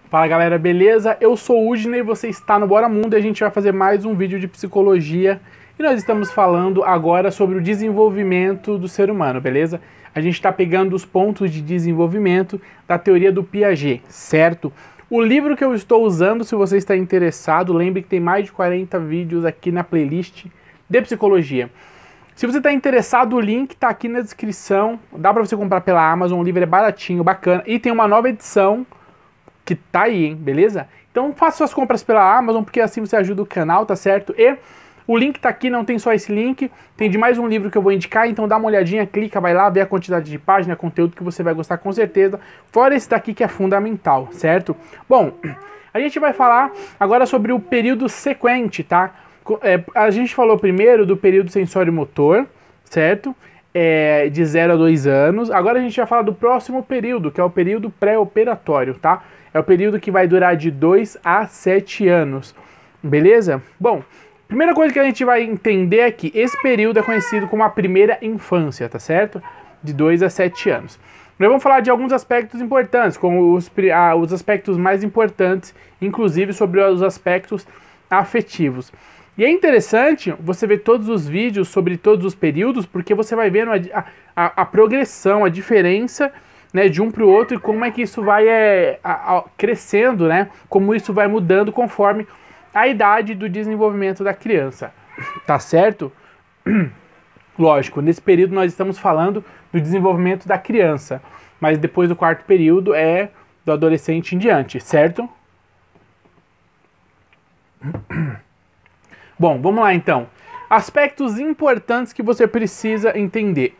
Fala galera, beleza? Eu sou o Udney, você está no Bora Mundo e a gente vai fazer mais um vídeo de psicologia. E nós estamos falando agora sobre o desenvolvimento do ser humano, beleza? A gente está pegando os pontos de desenvolvimento da teoria do Piaget, certo? O livro que eu estou usando, se você está interessado, lembre que tem mais de 40 vídeos aqui na playlist de psicologia. Se você está interessado, o link está aqui na descrição. Dá para você comprar pela Amazon, o livro é baratinho, bacana. E tem uma nova edição que tá aí, hein, beleza? Então faça suas compras pela Amazon, porque assim você ajuda o canal, tá certo? E o link tá aqui, não tem só esse link, tem de mais um livro que eu vou indicar, então dá uma olhadinha, clica, vai lá, vê a quantidade de página, conteúdo que você vai gostar com certeza, fora esse daqui que é fundamental, certo? Bom, a gente vai falar agora sobre o período sequente, tá? A gente falou primeiro do período sensório-motor, certo? De 0 a 2 anos. Agora a gente vai falar do próximo período, que é o período pré-operatório, tá? É o período que vai durar de 2 a 7 anos, beleza? Bom, primeira coisa que a gente vai entender é que esse período é conhecido como a primeira infância, tá certo? De 2 a 7 anos. Nós vamos falar de alguns aspectos importantes, como os aspectos mais importantes, inclusive sobre os aspectos afetivos. E é interessante você ver todos os vídeos sobre todos os períodos, porque você vai vendo a progressão, a diferença, né, de um para o outro e como é que isso vai crescendo, né? Como isso vai mudando conforme a idade do desenvolvimento da criança, tá certo? Lógico, nesse período nós estamos falando do desenvolvimento da criança, mas depois do quarto período é do adolescente em diante, certo? Bom, vamos lá então. Aspectos importantes que você precisa entender.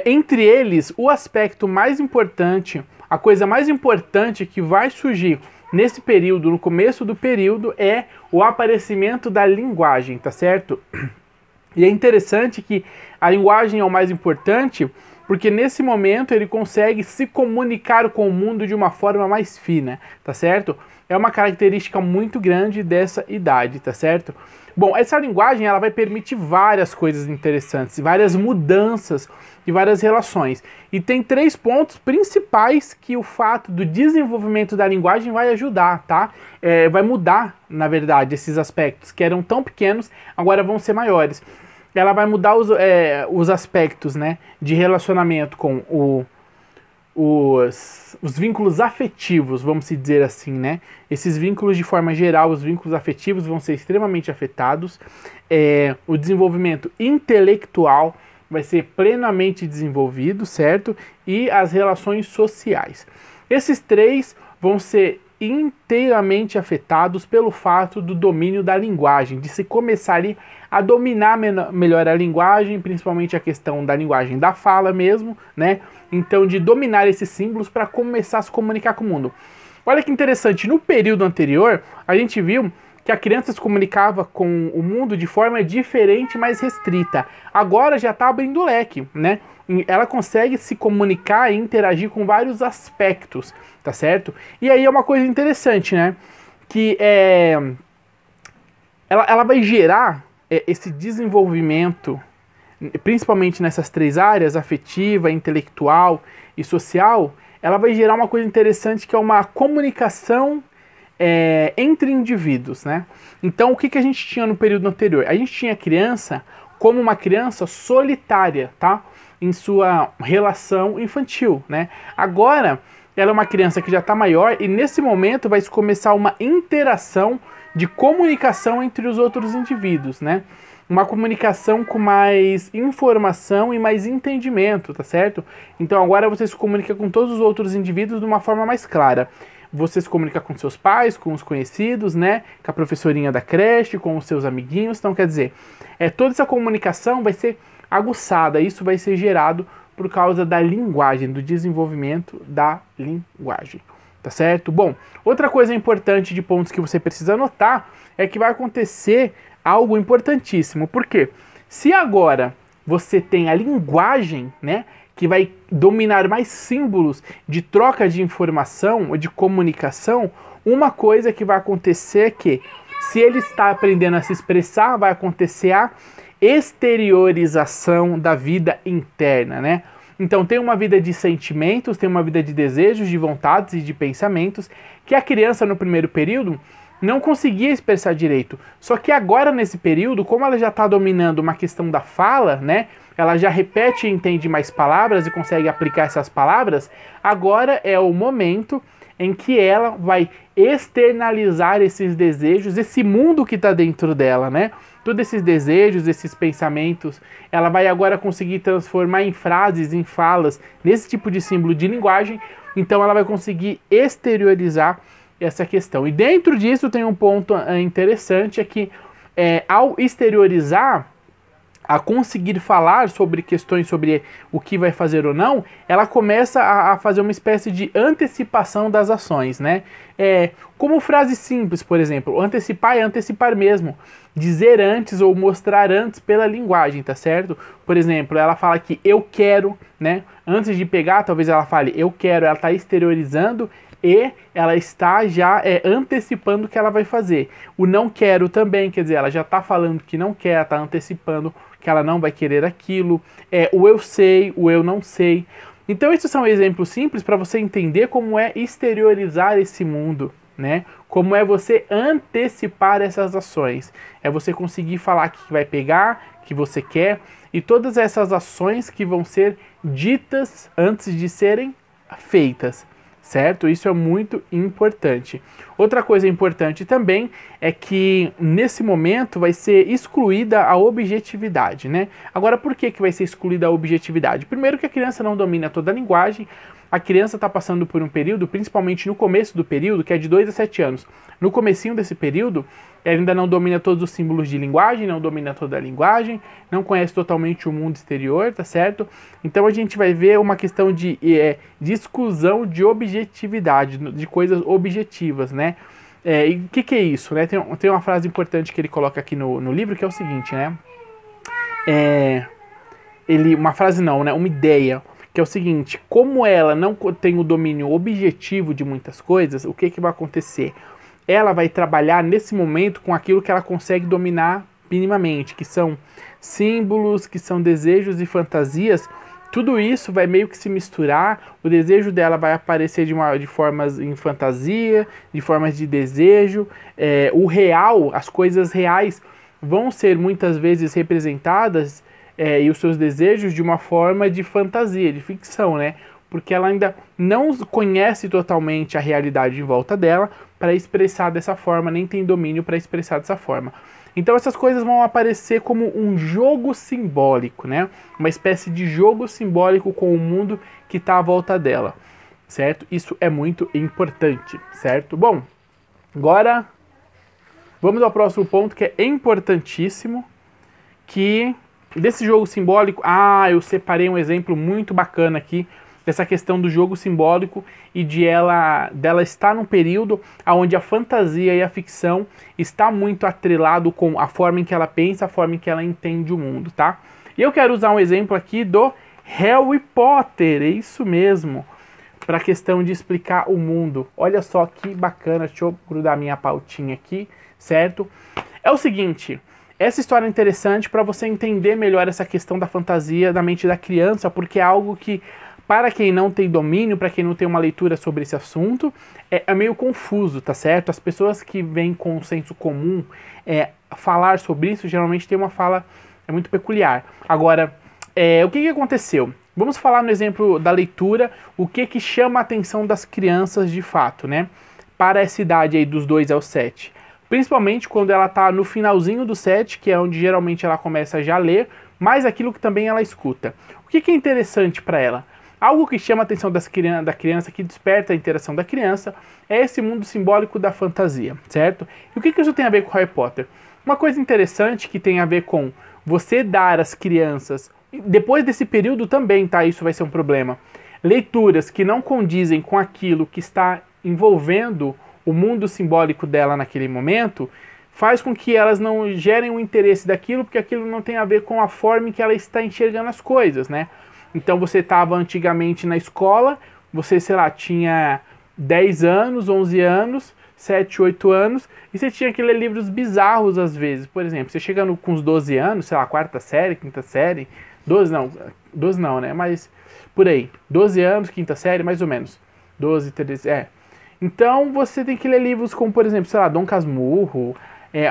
Entre eles, o aspecto mais importante, a coisa mais importante que vai surgir nesse período, no começo do período, é o aparecimento da linguagem, tá certo? E é interessante que a linguagem é o mais importante, porque nesse momento ele consegue se comunicar com o mundo de uma forma mais fina, tá certo? É uma característica muito grande dessa idade, tá certo? Bom, essa linguagem ela vai permitir várias coisas interessantes, várias mudanças e várias relações. E tem 3 pontos principais que o fato do desenvolvimento da linguagem vai ajudar, tá? Vai mudar, na verdade, esses aspectos que eram tão pequenos, agora vão ser maiores. Ela vai mudar os aspectos, né, de relacionamento com os vínculos afetivos, vamos dizer assim, né? Esses vínculos, de forma geral, os vínculos afetivos vão ser extremamente afetados. O desenvolvimento intelectual vai ser plenamente desenvolvido, certo? E as relações sociais. Esses 3 vão ser inteiramente afetados pelo fato do domínio da linguagem, de se começar ali a dominar melhor a linguagem, principalmente a questão da linguagem da fala mesmo, né? Então, de dominar esses símbolos para começar a se comunicar com o mundo. Olha que interessante, no período anterior, a gente viu que a criança se comunicava com o mundo de forma diferente, mais restrita. Agora já está abrindo o leque, né? Ela consegue se comunicar e interagir com vários aspectos, tá certo? E aí é uma coisa interessante, né? Que ela vai gerar esse desenvolvimento, principalmente nessas 3 áreas, afetiva, intelectual e social, ela vai gerar uma coisa interessante que é uma comunicação entre indivíduos, né? Então, o que a gente tinha no período anterior? A gente tinha a criança como uma criança solitária, tá? Em sua relação infantil, né? Agora, ela é uma criança que já está maior e nesse momento vai começar uma interação de comunicação entre os outros indivíduos, né? Uma comunicação com mais informação e mais entendimento, tá certo? Então agora você se comunica com todos os outros indivíduos de uma forma mais clara. Você se comunica com seus pais, com os conhecidos, né? Com a professorinha da creche, com os seus amiguinhos. Então, quer dizer, toda essa comunicação vai ser aguçada. Isso vai ser gerado por causa da linguagem, do desenvolvimento da linguagem. Tá certo? Bom, outra coisa importante de pontos que você precisa anotar é que vai acontecer algo importantíssimo. Por quê? Se agora você tem a linguagem, né, que vai dominar mais símbolos de troca de informação ou de comunicação, uma coisa que vai acontecer é que, se ele está aprendendo a se expressar, vai acontecer a exteriorização da vida interna, né? Então tem uma vida de sentimentos, tem uma vida de desejos, de vontades e de pensamentos, que a criança no primeiro período não conseguia expressar direito. Só que agora nesse período, como ela já está dominando uma questão da fala, né? Ela já repete e entende mais palavras e consegue aplicar essas palavras, agora é o momento em que ela vai externalizar esses desejos, esse mundo que está dentro dela, né? Todos esses desejos, esses pensamentos, ela vai agora conseguir transformar em frases, em falas, nesse tipo de símbolo de linguagem, então ela vai conseguir exteriorizar essa questão. E dentro disso tem um ponto interessante, é que ao exteriorizar, a conseguir falar sobre questões sobre o que vai fazer ou não, ela começa a fazer uma espécie de antecipação das ações, né? Como frase simples, por exemplo, antecipar é antecipar mesmo, dizer antes ou mostrar antes pela linguagem, tá certo? Por exemplo, ela fala que eu quero, né? Antes de pegar, talvez ela fale eu quero, ela está exteriorizando e ela está já antecipando o que ela vai fazer. O não quero também, quer dizer, ela já está falando que não quer, está antecipando que ela não vai querer aquilo. O eu sei, o eu não sei. Então esses são exemplos simples para você entender como é exteriorizar esse mundo, né? Como é você antecipar essas ações. É você conseguir falar que vai pegar, que você quer, e todas essas ações que vão ser ditas antes de serem feitas. Certo? Isso é muito importante. Outra coisa importante também é que nesse momento vai ser excluída a objetividade, né? Agora, por que vai ser excluída a objetividade? Primeiro que a criança não domina toda a linguagem, a criança está passando por um período, principalmente no começo do período, que é de 2 a 7 anos. No comecinho desse período, ela ainda não domina todos os símbolos de linguagem, não domina toda a linguagem, não conhece totalmente o mundo exterior, tá certo? Então a gente vai ver uma questão de exclusão de objetividade, de coisas objetivas, né? E o que é isso, né? Tem uma frase importante que ele coloca aqui no livro, que é o seguinte, né? Uma frase não, né? Uma ideia, que é o seguinte: como ela não tem o domínio objetivo de muitas coisas, o que vai acontecer? Ela vai trabalhar nesse momento com aquilo que ela consegue dominar minimamente, que são símbolos, que são desejos e fantasias. Tudo isso vai meio que se misturar, o desejo dela vai aparecer de formas em fantasia, de formas de desejo. O real, as coisas reais vão ser muitas vezes representadas e os seus desejos de uma forma de fantasia, de ficção, né? Porque ela ainda não conhece totalmente a realidade em volta dela para expressar dessa forma, nem tem domínio para expressar dessa forma. Então essas coisas vão aparecer como um jogo simbólico, né? Uma espécie de jogo simbólico com o mundo que está à volta dela, certo? Isso é muito importante, certo? Bom, agora vamos ao próximo ponto, que é importantíssimo, que desse jogo simbólico, eu separei um exemplo muito bacana aqui, dessa questão do jogo simbólico e dela estar num período onde a fantasia e a ficção está muito atrelado com a forma em que ela pensa, a forma em que ela entende o mundo, tá? E eu quero usar um exemplo aqui do Harry Potter, é isso mesmo, para a questão de explicar o mundo. Olha só que bacana, deixa eu grudar minha pautinha aqui, certo? É o seguinte, essa história é interessante para você entender melhor essa questão da fantasia da mente da criança, porque é algo que, para quem não tem domínio, para quem não tem uma leitura sobre esse assunto, é meio confuso, tá certo? As pessoas que vêm com um senso comum falar sobre isso, geralmente tem uma fala muito peculiar. Agora, o que aconteceu? Vamos falar no exemplo da leitura, o que chama a atenção das crianças de fato, né? Para essa idade aí dos 2 aos 7. Principalmente quando ela está no finalzinho do 7, que é onde geralmente ela começa já a ler, mas aquilo que também ela escuta. O que é interessante para ela? Algo que chama a atenção da criança, que desperta a interação da criança, é esse mundo simbólico da fantasia, certo? E o que isso tem a ver com Harry Potter? Uma coisa interessante que tem a ver com você dar às crianças, depois desse período também, tá? Isso vai ser um problema. Leituras que não condizem com aquilo que está envolvendo o mundo simbólico dela naquele momento, faz com que elas não gerem o interesse daquilo, porque aquilo não tem a ver com a forma em que ela está enxergando as coisas, né? Então você estava antigamente na escola, você, sei lá, tinha 10 anos, 11 anos, 7, 8 anos, e você tinha que ler livros bizarros às vezes. Por exemplo, você chega com uns 12 anos, sei lá, 4ª série, 5ª série, 12 não, né? Mas por aí, 12 anos, quinta série, mais ou menos. 12, 13, Então você tem que ler livros como, por exemplo, sei lá, Dom Casmurro.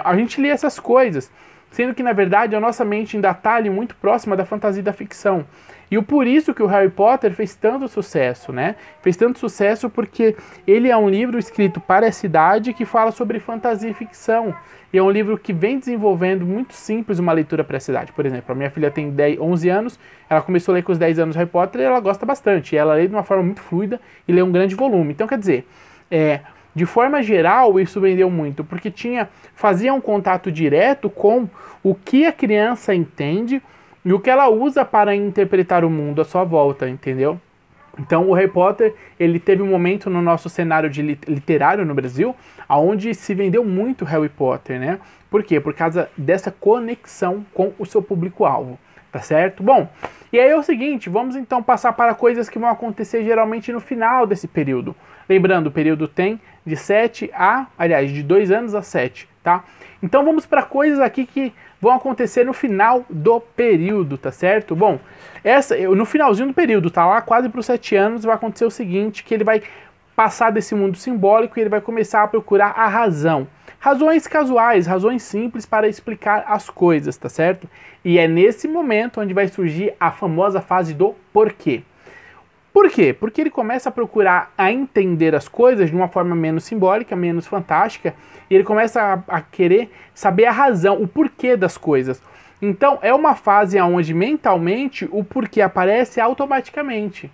A gente lê essas coisas, sendo que, na verdade, a nossa mente ainda está ali muito próxima da fantasia e da ficção. E por isso que o Harry Potter fez tanto sucesso, né? Fez tanto sucesso porque ele é um livro escrito para essa idade que fala sobre fantasia e ficção. E é um livro que vem desenvolvendo muito simples uma leitura para essa idade. Por exemplo, a minha filha tem 11 anos, ela começou a ler com os 10 anos Harry Potter e ela gosta bastante. E ela lê de uma forma muito fluida e lê um grande volume. Então, quer dizer, de forma geral, isso vendeu muito, porque fazia um contato direto com o que a criança entende e o que ela usa para interpretar o mundo à sua volta, entendeu? Então o Harry Potter, ele teve um momento no nosso cenário de literário no Brasil, onde se vendeu muito Harry Potter, né? Por quê? Por causa dessa conexão com o seu público-alvo, tá certo? Bom, e aí é o seguinte, vamos então passar para coisas que vão acontecer geralmente no final desse período. Lembrando, o período tem de 2 anos a 7, tá? Então vamos para coisas aqui que vão acontecer no final do período, tá certo? Bom, no finalzinho do período, tá lá quase para os 7 anos, vai acontecer o seguinte, que ele vai passar desse mundo simbólico e ele vai começar a procurar a razão. Razões casuais, razões simples para explicar as coisas, tá certo? E é nesse momento onde vai surgir a famosa fase do porquê. Por quê? Porque ele começa a procurar a entender as coisas de uma forma menos simbólica, menos fantástica, e ele começa a querer saber a razão, o porquê das coisas. Então é uma fase onde mentalmente o porquê aparece automaticamente,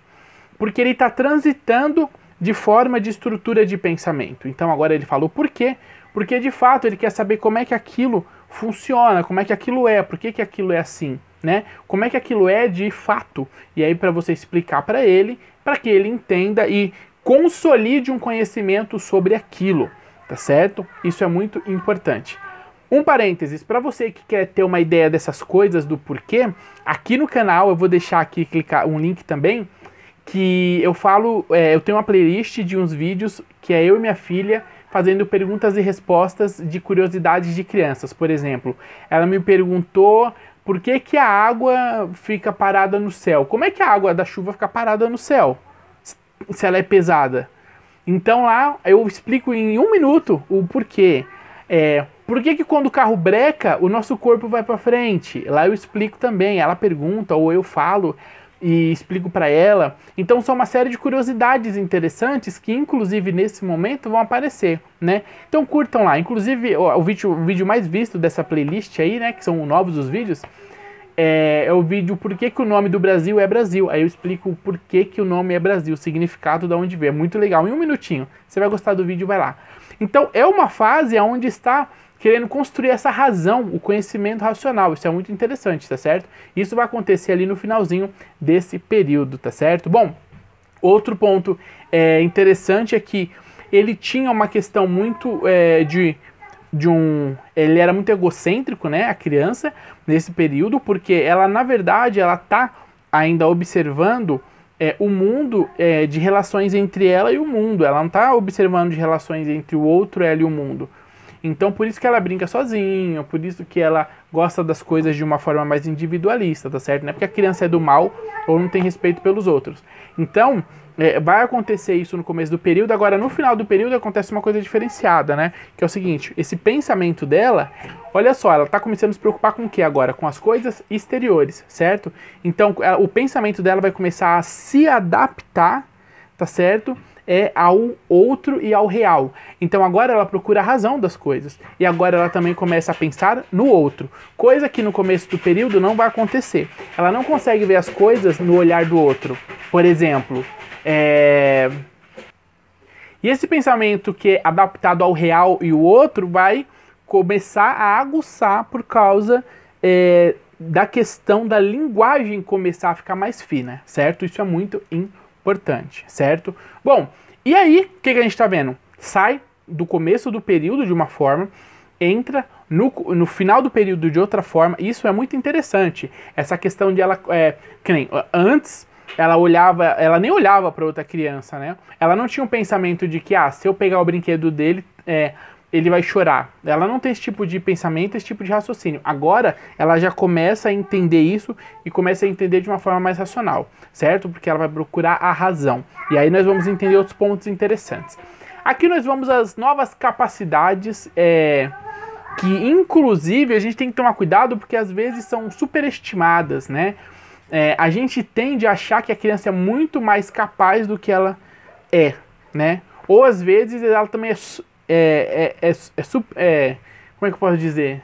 porque ele está transitando de forma de estrutura de pensamento. Então agora ele falou por quê? Porque de fato ele quer saber como é que aquilo funciona, como é que aquilo é, por que aquilo é assim, né? Como é que aquilo é de fato. E aí para você explicar para ele, para que ele entenda e consolide um conhecimento sobre aquilo, tá certo? Isso é muito importante. Um parênteses, para você que quer ter uma ideia dessas coisas, do porquê, aqui no canal eu vou deixar aqui um link também, que eu falo, eu tenho uma playlist de uns vídeos que é eu e minha filha fazendo perguntas e respostas de curiosidades de crianças. Por exemplo, ela me perguntou por que a água fica parada no céu. Como é que a água da chuva fica parada no céu, se ela é pesada? Então lá eu explico em 1 minuto o porquê. Por que quando o carro breca, o nosso corpo vai para frente? Lá eu explico também, ela pergunta ou eu falo e explico para ela. Então são uma série de curiosidades interessantes que inclusive nesse momento vão aparecer, né? Então curtam lá, inclusive o vídeo mais visto dessa playlist aí, né, que são novos os vídeos, é o vídeo por que o nome do Brasil é Brasil. Aí eu explico por que o nome é Brasil, o significado de onde veio. É muito legal, em 1 minutinho. Você vai gostar do vídeo, vai lá. Então é uma fase onde está querendo construir essa razão, o conhecimento racional. Isso é muito interessante, tá certo? Isso vai acontecer ali no finalzinho desse período, tá certo? Bom, outro ponto interessante é que ele tinha uma questão muito ele era muito egocêntrico, né, a criança, nesse período, porque ela, na verdade, ela tá ainda observando o mundo de relações entre ela e o mundo. Ela não tá observando de relações entre o outro, ela e o mundo. Então por isso que ela brinca sozinha, por isso que ela gosta das coisas de uma forma mais individualista, tá certo? Não é porque a criança é do mal ou não tem respeito pelos outros. Então vai acontecer isso no começo do período. Agora no final do período acontece uma coisa diferenciada, né? Que é o seguinte, esse pensamento dela, olha só, ela tá começando a se preocupar com o que agora? Com as coisas exteriores, certo? Então o pensamento dela vai começar a se adaptar, tá certo? Ao outro e ao real. Então agora ela procura a razão das coisas. E agora ela também começa a pensar no outro. Coisa que no começo do período não vai acontecer. Ela não consegue ver as coisas no olhar do outro. Por exemplo, e esse pensamento que é adaptado ao real e o outro vai começar a aguçar por causa da questão da linguagem começar a ficar mais fina, certo? Isso é muito importante, certo? Bom, e aí, o que a gente está vendo? Sai do começo do período de uma forma, entra no final do período de outra forma. Isso é muito interessante. Essa questão de ela, que nem antes, ela nem olhava para outra criança, né? Ela não tinha um pensamento de que, se eu pegar o brinquedo dele, ele vai chorar. Ela não tem esse tipo de pensamento, esse tipo de raciocínio. Agora, ela já começa a entender isso e começa a entender de uma forma mais racional, certo? Porque ela vai procurar a razão. E aí nós vamos entender outros pontos interessantes. Aqui nós vamos às novas capacidades, que inclusive a gente tem que tomar cuidado porque às vezes são superestimadas, né? A gente tende a achar que a criança é muito mais capaz do que ela é, né? Ou às vezes ela também como é que eu posso dizer?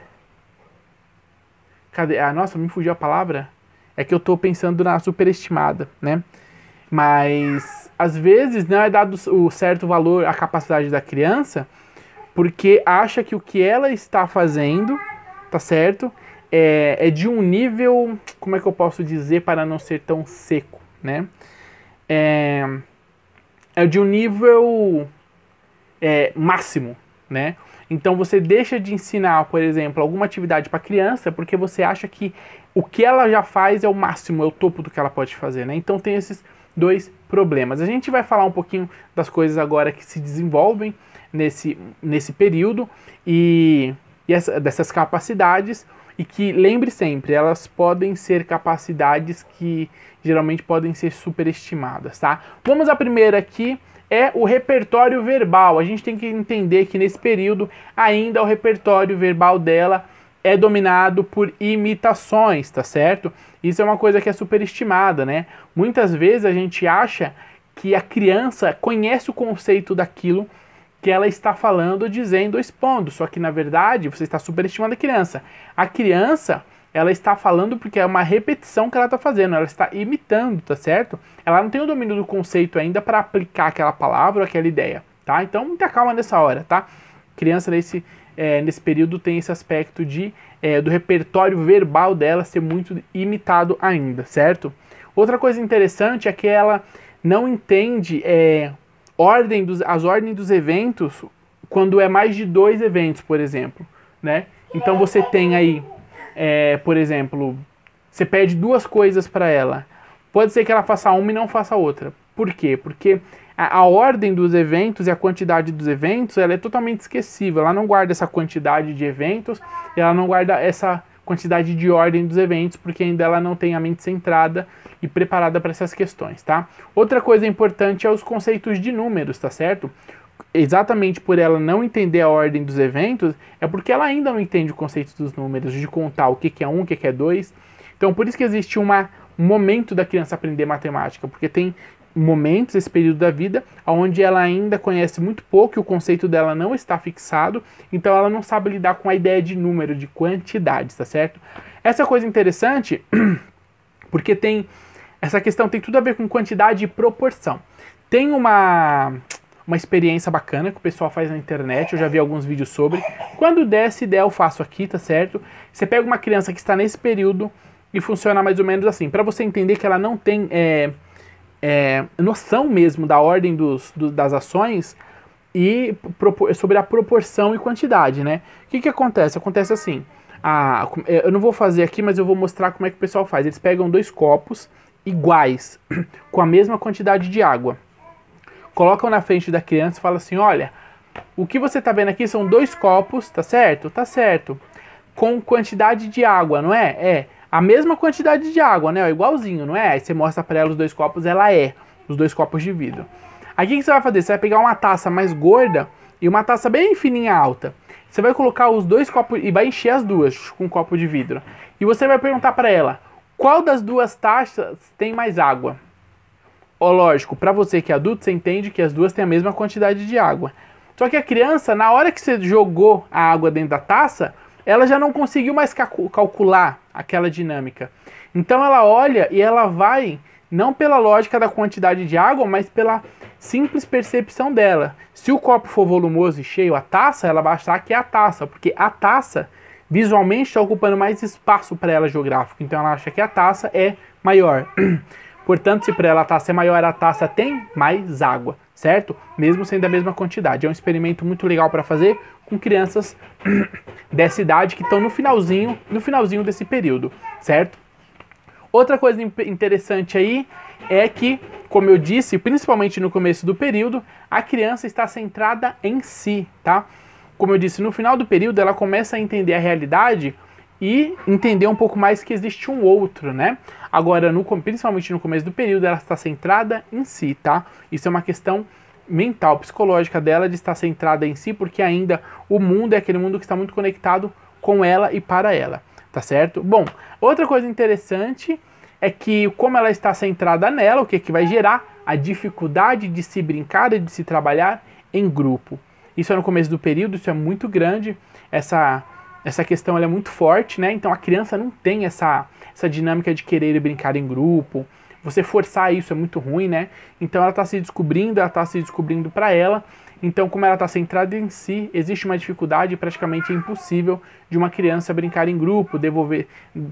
Cadê? Ah, nossa, me fugiu a palavra. É que eu tô pensando na superestimada, né? Mas às vezes não é dado o certo valor à capacidade da criança, porque acha que o que ela está fazendo, tá certo? É de um nível, como é que eu posso dizer para não ser tão seco, né? É de um nível máximo, né? Então você deixa de ensinar, por exemplo, alguma atividade para criança porque você acha que o que ela já faz é o máximo, é o topo do que ela pode fazer, né? Então tem esses dois problemas. A gente vai falar um pouquinho das coisas agora que se desenvolvem nesse período e dessas capacidades, e que, lembre sempre, elas podem ser capacidades que geralmente podem ser superestimadas, tá? Vamos à primeira aqui, é o repertório verbal. A gente tem que entender que nesse período ainda o repertório verbal dela é dominado por imitações, tá certo? Isso é uma coisa que é superestimada, né? Muitas vezes a gente acha que a criança conhece o conceito daquilo que ela está falando, dizendo ou expondo, só que na verdade você está superestimando a criança. A criança, ela está falando porque é uma repetição que ela está fazendo, ela está imitando, tá certo? Ela não tem o domínio do conceito ainda para aplicar aquela palavra ou aquela ideia, tá? Então muita calma nessa hora, tá? Criança nesse período tem esse aspecto do repertório verbal dela ser muito imitado ainda, certo? Outra coisa interessante é que ela não entende as ordens dos eventos quando é mais de 2 eventos, por exemplo, né? Então você tem aí, por exemplo, você pede 2 coisas para ela. Pode ser que ela faça uma e não faça outra. Por quê? Porque a ordem dos eventos e a quantidade dos eventos, ela é totalmente esquecível. Ela não guarda essa quantidade de eventos, e ela não guarda essa quantidade de ordem dos eventos, porque ainda ela não tem a mente centrada e preparada para essas questões, tá? Outra coisa importante é os conceitos de números, tá certo? Exatamente por ela não entender a ordem dos eventos, é porque ela ainda não entende o conceito dos números, de contar o que é 1, o que é 2. Então por isso que existe um momento da criança aprender matemática, porque tem momentos, esse período da vida, onde ela ainda conhece muito pouco e o conceito dela não está fixado, então ela não sabe lidar com a ideia de número, de quantidades, tá certo? Essa coisa interessante, porque essa questão tem tudo a ver com quantidade e proporção. Tem uma experiência bacana que o pessoal faz na internet, eu já vi alguns vídeos sobre. Quando der, se der, eu faço aqui, tá certo? Você pega uma criança que está nesse período e funciona mais ou menos assim, para você entender que ela não tem noção mesmo da ordem das ações e sobre a proporção e quantidade, né? O que acontece? Acontece assim, eu não vou fazer aqui, mas eu vou mostrar como é que o pessoal faz. Eles pegam 2 copos iguais, com a mesma quantidade de água, colocam na frente da criança e falam assim, olha, o que você tá vendo aqui são 2 copos, tá certo? Tá certo. Com quantidade de água, não é? A mesma quantidade de água, né? Igualzinho, não é? Aí você mostra pra ela os 2 copos, ela os 2 copos de vidro. Aí o que você vai fazer? Você vai pegar uma taça mais gorda e uma taça bem fininha alta. Você vai colocar os 2 copos e vai encher as duas com um copo de vidro. E você vai perguntar pra ela, qual das 2 taças tem mais água? Lógico, pra você que é adulto, você entende que as duas têm a mesma quantidade de água. Só que a criança, na hora que você jogou a água dentro da taça, ela já não conseguiu mais calcular aquela dinâmica. Então ela olha e ela vai, não pela lógica da quantidade de água, mas pela simples percepção dela. Se o copo for volumoso e cheio, a taça, ela vai achar que é a taça, porque a taça visualmente está ocupando mais espaço para ela geográfico. Então ela acha que a taça é maior. Portanto, se para ela a taça é maior, a taça tem mais água, certo? Mesmo sendo a mesma quantidade. É um experimento muito legal para fazer com crianças dessa idade que estão no finalzinho desse período, certo? Outra coisa interessante aí é que, como eu disse, principalmente no começo do período, a criança está centrada em si, tá? como eu disse, no final do período ela começa a entender a realidade e entender um pouco mais que existe um outro, né? Agora, principalmente no começo do período, ela está centrada em si, tá? Isso é uma questão mental, psicológica dela, de estar centrada em si, porque ainda o mundo é aquele mundo que está muito conectado com ela e para ela, tá certo? Bom, outra coisa interessante é que, como ela está centrada nela, o que vai gerar? A dificuldade de se brincar e de se trabalhar em grupo. Isso é no começo do período, isso é muito grande, essa questão ela é muito forte, né? Então a criança não tem essa dinâmica de querer brincar em grupo. Você forçar isso é muito ruim, né? Então ela está se descobrindo para ela. Então, como ela está centrada em si, existe uma dificuldade praticamente impossível de uma criança brincar em grupo,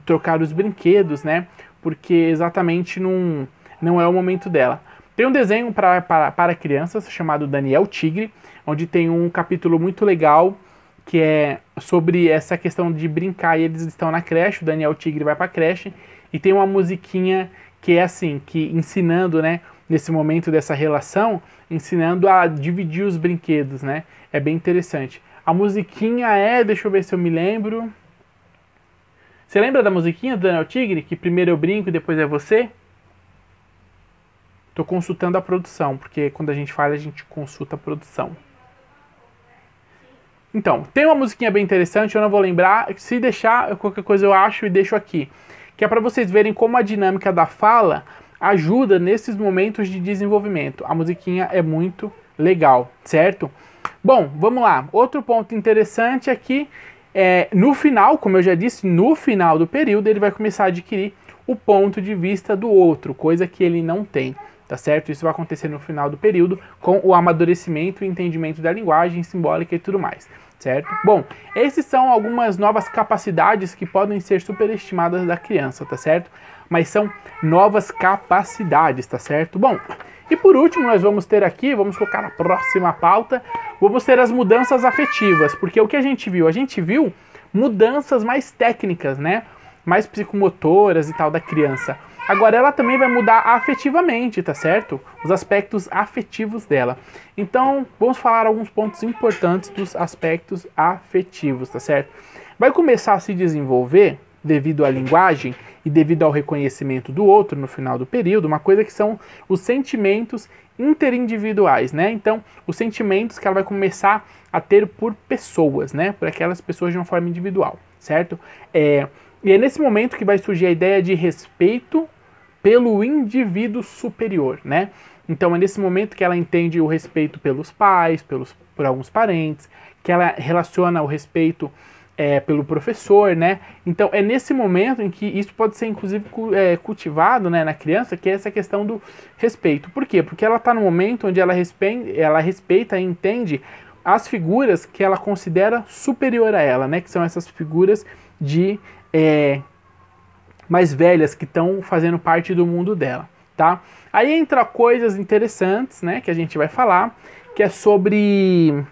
trocar os brinquedos, né? Porque exatamente não é o momento dela. Tem um desenho para crianças chamado Daniel Tigre, onde tem um capítulo muito legal que é sobre essa questão de brincar, e eles estão na creche, o Daniel Tigre vai para a creche, e tem uma musiquinha que é assim, que ensinando, né, nesse momento dessa relação, ensinando a dividir os brinquedos, né, é bem interessante. A musiquinha deixa eu ver se eu me lembro. Você lembra da musiquinha do Daniel Tigre, que primeiro eu brinco e depois é você? Tô consultando a produção, porque quando a gente fala, a gente consulta a produção. Então, tem uma musiquinha bem interessante, eu não vou lembrar, se deixar, qualquer coisa eu acho e deixo aqui. Que é para vocês verem como a dinâmica da fala ajuda nesses momentos de desenvolvimento. A musiquinha é muito legal, certo? Bom, vamos lá. Outro ponto interessante aqui no final, como eu já disse, no final do período ele vai começar a adquirir o ponto de vista do outro, coisa que ele não tem. Tá certo? Isso vai acontecer no final do período com o amadurecimento e entendimento da linguagem simbólica e tudo mais, certo? Bom, esses são algumas novas capacidades que podem ser superestimadas da criança, tá certo? Mas são novas capacidades, tá certo? Bom, e por último nós vamos ter aqui, vamos colocar na próxima pauta, vamos ter as mudanças afetivas, porque o que a gente viu? A gente viu mudanças mais técnicas, né? Mais psicomotoras e tal da criança. Agora ela também vai mudar afetivamente, tá certo? Os aspectos afetivos dela. Então, vamos falar alguns pontos importantes dos aspectos afetivos, tá certo? Vai começar a se desenvolver, devido à linguagem e devido ao reconhecimento do outro no final do período, uma coisa que são os sentimentos interindividuais, né? Então, os sentimentos que ela vai começar a ter por pessoas, né? Por aquelas pessoas de uma forma individual, certo? E é nesse momento que vai surgir a ideia de respeito pelo indivíduo superior, né? Então é nesse momento que ela entende o respeito pelos pais, por alguns parentes, que ela relaciona o respeito pelo professor, né? Então é nesse momento em que isso pode ser inclusive cultivado, né, na criança, que é essa questão do respeito. Por quê? Porque ela está no momento onde ela respeita e entende as figuras que ela considera superior a ela, né? Que são essas figuras de mais velhas que estão fazendo parte do mundo dela, tá? Aí entra coisas interessantes, né, que a gente vai falar, que é sobre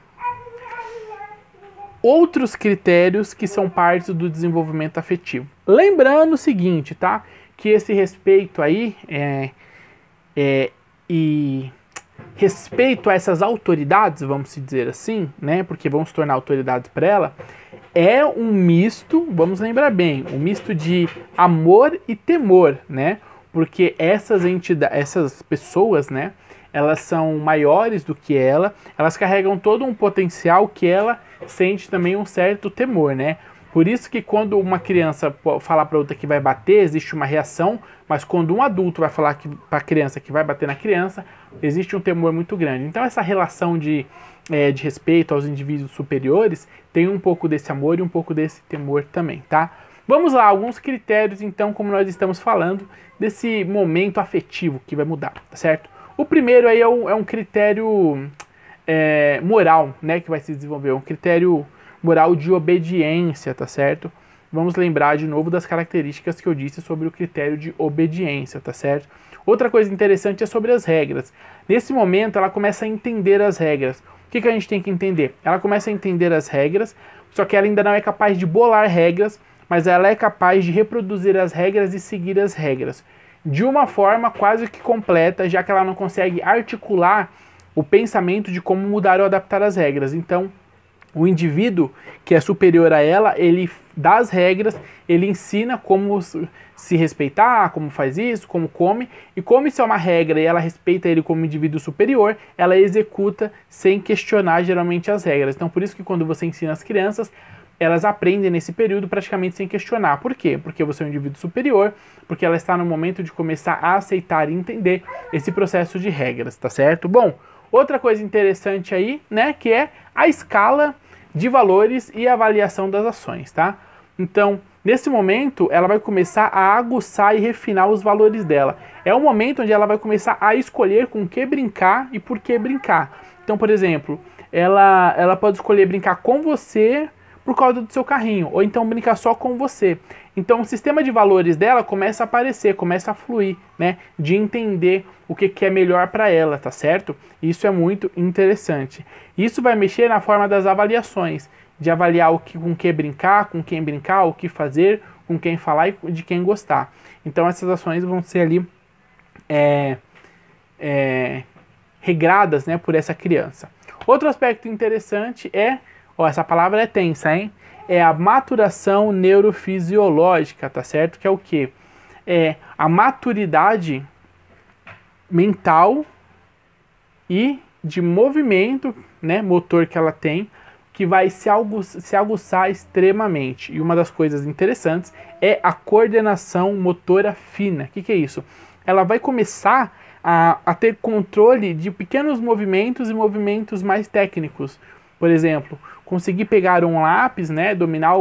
outros critérios que são parte do desenvolvimento afetivo. Lembrando o seguinte, tá? Que esse respeito aí e respeito a essas autoridades, vamos dizer assim, né? Porque vão se tornar autoridades para ela, é um misto, vamos lembrar bem, um misto de amor e temor, né? Porque essas pessoas, né? Elas são maiores do que ela, elas carregam todo um potencial que ela sente também um certo temor, né? Por isso que quando uma criança fala para outra que vai bater, existe uma reação, mas quando um adulto vai falar para a criança que vai bater na criança, existe um temor muito grande. Então essa relação de respeito aos indivíduos superiores tem um pouco desse amor e um pouco desse temor também, tá? Vamos lá, alguns critérios então, como nós estamos falando, desse momento afetivo que vai mudar, tá certo? O primeiro aí é um critério moral, né, que vai se desenvolver, um critério moral de obediência, tá certo? Vamos lembrar de novo das características que eu disse sobre o critério de obediência, tá certo? Outra coisa interessante é sobre as regras. Nesse momento ela começa a entender as regras. O que a gente tem que entender? Ela começa a entender as regras, só que ela ainda não é capaz de bolar regras, mas ela é capaz de reproduzir as regras e seguir as regras de uma forma quase que completa, já que ela não consegue articular o pensamento de como mudar ou adaptar as regras. Então, O indivíduo que é superior a ela, ele dá as regras, ele ensina como se respeitar, como faz isso, como come, e como isso é uma regra e ela respeita ele como indivíduo superior, ela executa sem questionar geralmente as regras. Então por isso que quando você ensina as crianças, elas aprendem nesse período praticamente sem questionar. Por quê? Porque você é um indivíduo superior, porque ela está no momento de começar a aceitar e entender esse processo de regras, tá certo? Bom, outra coisa interessante aí, né, que é a escala de valores e avaliação das ações, tá? Então, nesse momento, ela vai começar a aguçar e refinar os valores dela. É o momento onde ela vai começar a escolher com que brincar e por que brincar. Então, por exemplo, ela pode escolher brincar com você por causa do seu carrinho, ou então brincar só com você. Então o sistema de valores dela começa a aparecer, começa a fluir, né? De entender o que é melhor para ela, tá certo? Isso é muito interessante. Isso vai mexer na forma das avaliações, de avaliar com que brincar, com quem brincar, o que fazer, com quem falar e de quem gostar. Então essas ações vão ser ali regradas, né, por essa criança. Outro aspecto interessante é, essa palavra é tensa, hein? É a maturação neurofisiológica, tá certo? Que é o quê? É a maturidade mental e de movimento, né, motor que ela tem, que vai se aguçar extremamente. E uma das coisas interessantes é a coordenação motora fina. O que é isso? Ela vai começar a ter controle de pequenos movimentos e movimentos mais técnicos. Por exemplo, conseguir pegar um lápis, né, dominar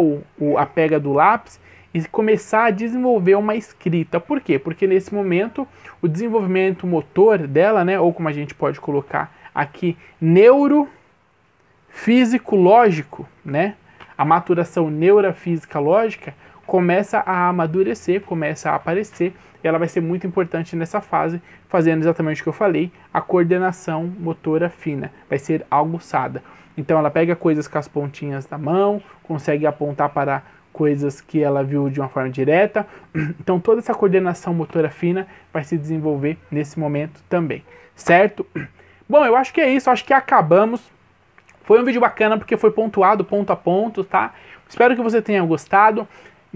a pega do lápis e começar a desenvolver uma escrita. Por quê? Porque nesse momento o desenvolvimento motor dela, né, ou como a gente pode colocar aqui, neurofísico-lógico, né, a maturação neurofísica lógica começa a amadurecer, começa a aparecer, e ela vai ser muito importante nessa fase, fazendo exatamente o que eu falei, a coordenação motora fina, vai ser aguçada. Então ela pega coisas com as pontinhas da mão, consegue apontar para coisas que ela viu de uma forma direta. Então toda essa coordenação motora fina vai se desenvolver nesse momento também, certo? Bom, eu acho que é isso, acho que acabamos. Foi um vídeo bacana porque foi pontuado ponto a ponto, tá? Espero que você tenha gostado.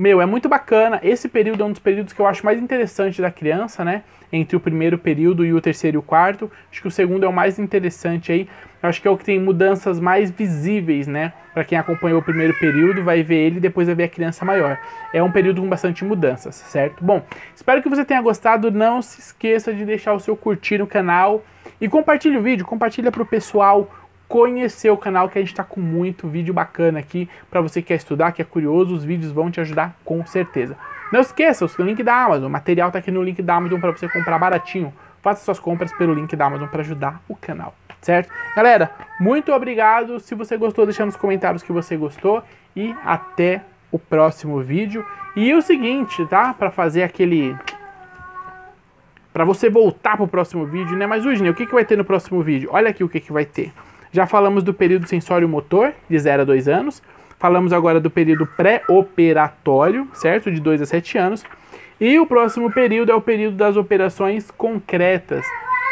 É muito bacana, esse período é um dos períodos que eu acho mais interessante da criança, né? Entre o primeiro período e o terceiro e o quarto. Acho que o segundo é o mais interessante aí. Eu acho que é o que tem mudanças mais visíveis, né? Para quem acompanhou o primeiro período, vai ver ele e depois vai ver a criança maior. É um período com bastante mudanças, certo? Bom, espero que você tenha gostado. Não se esqueça de deixar o seu curtir no canal. E compartilhe o vídeo, compartilha para o pessoal conhecer o canal, que a gente está com muito vídeo bacana aqui para você que quer estudar, que é curioso, os vídeos vão te ajudar com certeza. Não esqueça, o link da Amazon, o material está aqui no link da Amazon para você comprar baratinho. Faça suas compras pelo link da Amazon para ajudar o canal, certo? Galera, muito obrigado. Se você gostou, deixa nos comentários que você gostou e até o próximo vídeo. E o seguinte, tá? Para fazer aquele... para você voltar para o próximo vídeo, né? Mas, Udinei, o que vai ter no próximo vídeo? Olha aqui o que vai ter. Já falamos do período sensório-motor, de 0 a 2 anos. Falamos agora do período pré-operatório, certo? De 2 a 7 anos. E o próximo período é o período das operações concretas,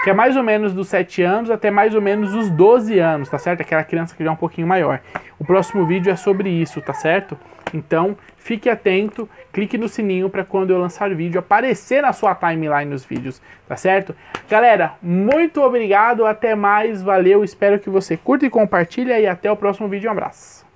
que é mais ou menos dos 7 anos até mais ou menos os 12 anos, tá certo? Aquela criança que já é um pouquinho maior. O próximo vídeo é sobre isso, tá certo? Então, fique atento, clique no sininho para quando eu lançar o vídeo aparecer na sua timeline os vídeos, tá certo? Galera, muito obrigado, até mais, valeu, espero que você curta e compartilhe e até o próximo vídeo, um abraço.